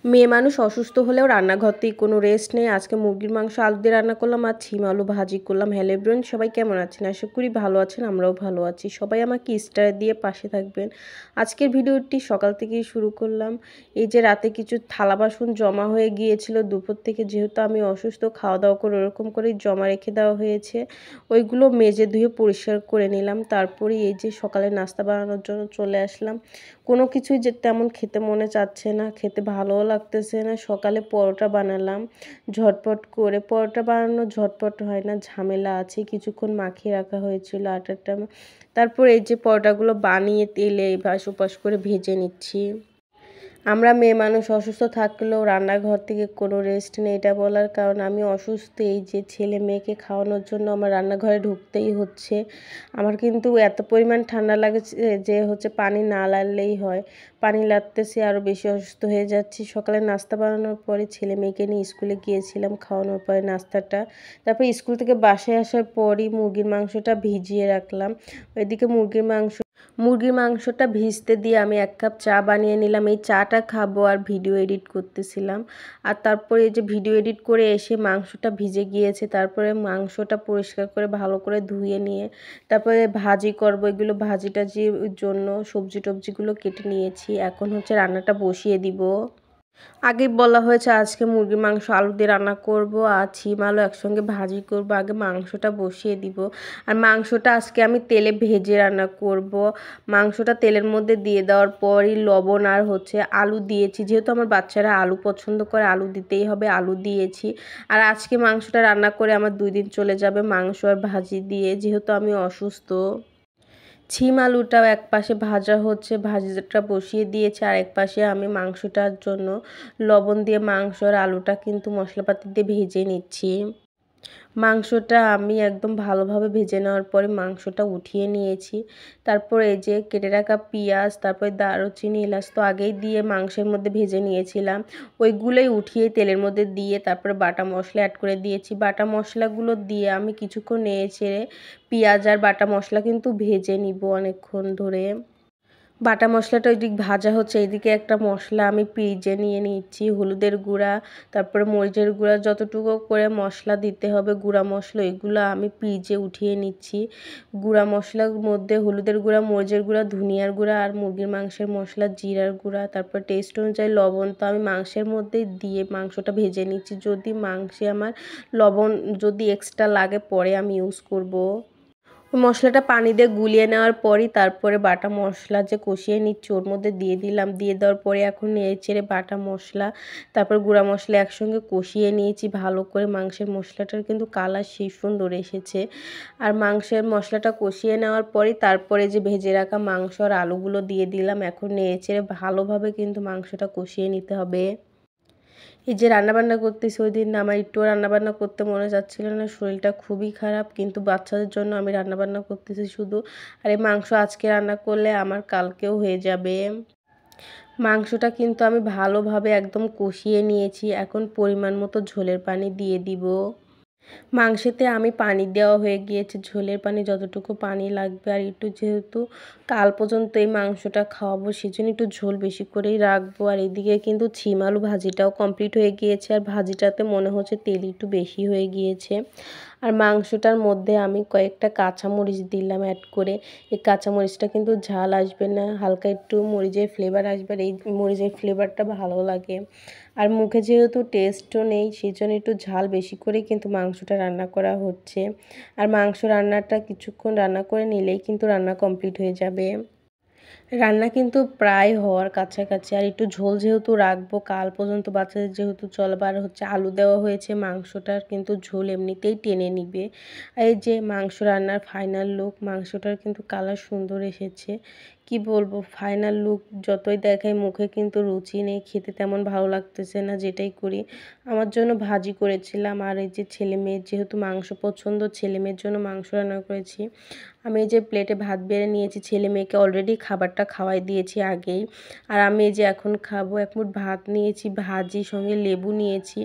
মেয়ে মানুষ অসুস্থ হলেও রান্নাঘর থেকে কোনো রেস্ট নেই। আজকে মুরগির মাংস আলু দিয়ে রান্না করলাম আর ছিম আলু ভাজি করলাম। হ্যালো এভরিওয়ান, সবাই কেমন আছেন? আশা করি ভালো আছেন, আমরাও ভালো আছি। সবাই আমাকে স্টার দিয়ে পাশে থাকবেন। আজকের ভিডিওটি সকাল থেকেই শুরু করলাম। এই যে রাতে কিছু থালা বাসন জমা হয়ে গিয়েছিল দুপুর থেকে, যেহেতু আমি অসুস্থ, খাওয়া দাওয়া করে ওরকম করেই জমা রেখে দেওয়া হয়েছে। ওইগুলো মেজে ধুয়ে পরিষ্কার করে নিলাম। তারপরে এই যে সকালে নাস্তা বানানোর জন্য চলে আসলাম। কোনো কিছুই যে তেমন খেতে মনে চাচ্ছে না, খেতে ভালোও লাগতেছে না। সকালে পরোটা বানালাম ঝটপট করে। পরোটা বানানো ঝটপট হয় না, ঝামেলা আছে। কিছুক্ষণ মাখিয়ে রাখা হয়েছিল আটাটা। তারপর এই যে পরোটাগুলো বানিয়ে তেলে এপাশ ওপাশ করে ভেজে নিচ্ছি। আমরা মেয়ে মানুষ অসুস্থ থাকলেও রান্নাঘর থেকে কোনো রেস্ট নেই। এটা বলার কারণ আমি অসুস্থ, এই যে ছেলে মেয়েকে খাওয়ানোর জন্য আমার রান্নাঘরে ঢুকতেই হচ্ছে। আমার কিন্তু এত পরিমাণ ঠান্ডা লাগছে যে পানি না লাগলেই হয়। পানি লাগতেছে, আরও বেশি অসুস্থ হয়ে যাচ্ছি। সকালে নাস্তা বানানোর পরে ছেলে মেয়েকে নিয়ে স্কুলে গিয়েছিলাম, খাওয়ানোর পরে নাস্তাটা। তারপর স্কুল থেকে বাসায় আসার পরই মুরগির মাংসটা ভিজিয়ে রাখলাম। ওইদিকে মুরগির মাংসটা ভিজতে দিয়ে আমি 1 কাপ চা বানিয়ে নিলাম। এই চাটা খাবো আর ভিডিও এডিট করতেছিলাম। আর তারপরে এই যে ভিডিও এডিট করে এসে মাংসটা ভিজে গিয়েছে। তারপরে মাংসটা পরিষ্কার করে ভালো করে ধুয়ে নিয়ে তারপরে ভাজি করব। এগুলো ভাজি টাজির জন্য সবজি টবজিগুলো কেটে নিয়েছি। এখন রান্নাটা বসিয়ে দিব। আগেই বলা হয়েছে আজকে মুরগির মাংস আলু দিয়ে রান্না করব আর ছিম আলু একসঙ্গে ভাজি করব। আগে মাংসটা বসিয়ে দিব। আর মাংসটা আজকে আমি তেলে ভেজে রান্না করব। মাংসটা তেলের মধ্যে দিয়ে দেওয়ার পরই লবণ আর আলু দিয়েছি। যেহেতু আমার বাচ্চারা আলু পছন্দ করে, আলু দিতেই হবে, আলু দিয়েছি। আর আজকে মাংসটা রান্না করে আমার 2 দিন চলে যাবে মাংস আর ভাজি দিয়ে, যেহেতু আমি অসুস্থ। ছিম আলুটাও এক পাশে ভাজা হচ্ছে, ভাজিটা বসিয়ে দিয়েছে। আর এক পাশে আমি মাংসটার জন্য লবণ দিয়ে মাংস আর আলুটা কিন্তু মশলাপাতি দিয়ে ভেজে নিচ্ছি। মাংসটা আমি একদম ভালোভাবে ভেজে নেওয়ার পরে মাংসটা উঠিয়ে নিয়েছি। তারপর এই যে কেটে রাখা পেঁয়াজ, তারপরে দারুচিনি, এলাচ তো আগেই দিয়ে মাংসের মধ্যে ভেজে নিয়েছিলাম। ওইগুলোই উঠিয়ে তেলের মধ্যে দিয়ে তারপরে বাটা মশলা অ্যাড করে দিয়েছি। বাটা মশলাগুলো দিয়ে আমি কিছুক্ষণ নেড়ে চেড়ে পেঁয়াজ আর বাটা মশলা কিন্তু ভেজে নিব অনেকক্ষণ ধরে। বাটা মশলাটা ওইদিক ভাজা হচ্ছে, এইদিকে একটা মশলা আমি পিষে নিয়ে নিচ্ছি। হলুদের গুঁড়া, তারপরে মরিচের গুঁড়া, যতটুকু করে মশলা দিতে হবে গুঁড়া মশলা, এগুলো আমি পিষে উঠিয়ে নিচ্ছি। গুঁড়া মশলার মধ্যে হলুদের গুঁড়া, মরিচের গুঁড়া, ধনিয়ার গুঁড়া আর মুরগির মাংসের মশলা জিরার গুঁড়া, তারপর টেস্ট অনুযায়ী লবণ তো আমি মাংসের মধ্যে দিয়ে মাংসটা ভেজে নিচ্ছি। যদি মাংসে আমার লবণ যদি এক্সট্রা লাগে পরে আমি ইউজ করব। মশলাটা পানি দিয়ে গুলিয়ে নেওয়ার পরই তারপরে বাটা মশলা যে কষিয়ে নিচ্ছি ওর মধ্যে দিয়ে দিলাম। দিয়ে দেওয়ার পরে এখন নেড়েচেড়ে বাটা মশলা তারপর গুঁড়া মশলা একসঙ্গে কষিয়ে নিয়েছি ভালো করে। মাংসের মশলাটার কিন্তু কালার সেই সুন্দর এসেছে। আর মাংসের মশলাটা কষিয়ে নেওয়ার পরই তারপরে যে ভেজে রাখা মাংস আর আলুগুলো দিয়ে দিলাম। এখন নেড়েচেড়ে ভালোভাবে কিন্তু মাংসটা কষিয়ে নিতে হবে। এই যে রান্নাবান্না করতেছি, ওই দিন আমার একটুও রান্নাবান্না করতে মনে যাচ্ছিল না, শরীরটা খুবই খারাপ, কিন্তু বাচ্চাদের জন্য আমি রান্নাবান্না করতেছি শুধু। আর এই মাংস আজকে রান্না করলে আমার কালকেও হয়ে যাবে। মাংসটা কিন্তু আমি ভালোভাবে একদম কষিয়ে নিয়েছি। এখন পরিমাণ মতো ঝোলের পানি দিয়ে দিব। মাংসেতে আমি পানি দেওয়া হয়ে গিয়েছে, ঝোলের পানি যতটুকু পানি লাগবে। আর একটু যেহেতু কাল পর্যন্ত এই মাংসটা খাওয়াবো সেজন্য একটু ঝোল বেশি করেই রাখবো। আর এদিকে কিন্তু ছিম আলু ভাজিটাও কমপ্লিট হয়ে গিয়েছে। আর ভাজিটাতে মনে হচ্ছে তেল একটু বেশি হয়ে গিয়েছে। আর মাংসটার মধ্যে আমি কয়েকটা কাঁচামরিচ দিলাম অ্যাড করে। এই কাঁচামরিচটা কিন্তু ঝাল আসবে না, হালকা একটু মরিচের ফ্লেভার আসবে। আর এই মরিচের ফ্লেভারটা ভালো লাগে। আর মুখে যেহেতু টেস্টও নেই সেই জন্য একটু ঝাল বেশি করে কিন্তু মাংসটা রান্না করা হচ্ছে। আর মাংস রান্নাটা কিছুক্ষণ রান্না করে নিলেই কিন্তু রান্না কমপ্লিট হয়ে যাবে। রান্না কিন্তু প্রায় হওয়ার কাছাকাছি। আর একটু ঝোল যেহেতু রাখবো কাল পর্যন্ত বাচ্চাদের যেহেতু চলবে, আর আলু দেওয়া হয়েছে, মাংসটার কিন্তু ঝোল এমনিতেই টেনে নিবে। এই যে মাংস রান্নার ফাইনাল লুক, মাংসটার কিন্তু কালার সুন্দর এসেছে। কি বলবো, ফাইনাল লুক যতই দেখাই মুখে কিন্তু রুচি নেই, খেতে তেমন ভালো লাগতেছে না। যেটাই করি আমার জন্য ভাজি করেছিলাম। আর এই যে ছেলে মেয়ের যেহেতু মাংস পছন্দ, ছেলে মেয়ের জন্য মাংস রান্না করেছি। আমি এই যে প্লেটে ভাত বেড়ে নিয়েছি, ছেলে মেয়েকে অলরেডি খাবারটা খাওয়াই দিয়েছি আগেই। আর আমি এই যে এখন খাবো। এক মুঠ ভাত নিয়েছি, ভাজি সঙ্গে লেবু নিয়েছি।